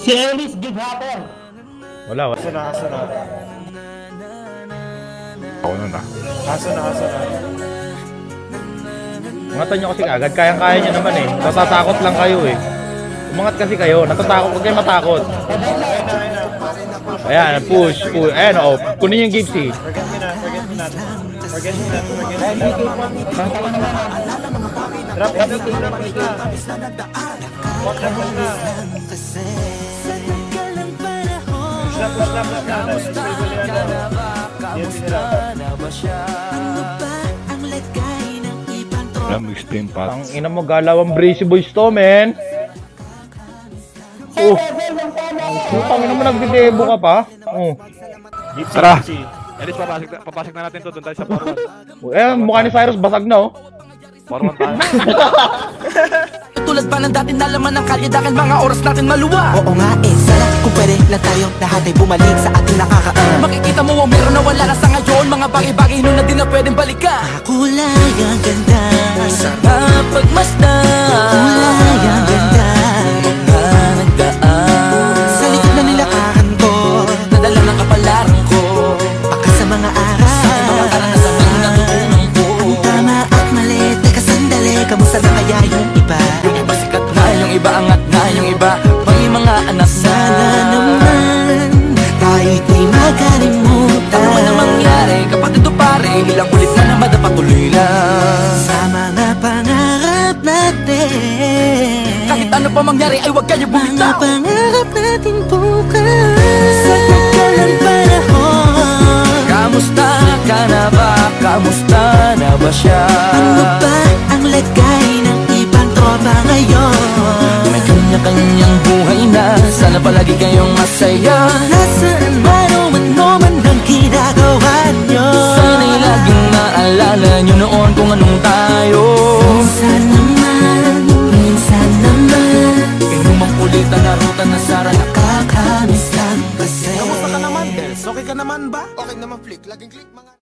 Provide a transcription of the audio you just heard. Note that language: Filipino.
Si Ellis Big Hopper. Wala. Aso na. Ako nun ah. Aso na. Umatan nyo kasi agad. Kayang-kaya nyo naman eh. Natatakot lang kayo eh. Umangat kasi kayo. Natatakot. Huwag kayo matakot. Ayan, push. Ayan o. Kunin yung Gipsy. Forget me not. Drop it na. Ang ina mo, galawang Breezy Boys to, men. Oh. Putang ina mo, nagdidebo ka pa. Oh. Tara. Elis, papasok na natin to. Doon tayo sa Forwan. Eh, mukha ni Cyrus, basag na oh. Forwan tayo. Tulad pa ng dati na laman ng kalye dahil mga oras natin maluwa. Oo nga sana kung pwede lang tayo lahat ay bumalik sa ating nakakaan. Makikita mo ang meron na wala na sa ngayon. Mga bagay-bagay nun na di na pwedeng balikan. Kulay ang ganda, sarap pagmasdan. Kulay ang ganda, mga nagdaan. Sa likod na nilakaran ko, nadala ng kapalaran ko. Baka sa mga aral, sa mga karanasan na natutunan ko. Ang tama at mali, teka sandali, kamusta na kaya yung iba? Yung iba sikat na, yung iba angat na, yung iba may mga anak na. Sana naman kahit di makalimutan. Ano man ang mangyari, kapatid o pare, ilang ulit na na madapatuloy lang sa mga pangarap natin. Kahit ano pa mangyari ay huwag kayo bumitaw. Mga pangarap natin bukas sa tagalang panahon. Kamusta ka na ba? Kamusta na ba siya? Ano ba ang lagay ng ibang tropa ngayon? May kanya-kanyang buhay na, sana palagi kayong masaya. Nasaan man o man ang ginagawa nyo. Sana'y laging maalala nyo noon kung anong tayo. Minsan naman kayong ulitan na ruta na Sara, nakakamiss lang kasi. Kamusta ka naman, Dels? Okay ka naman ba? Okay naman, Flick. Laging click mga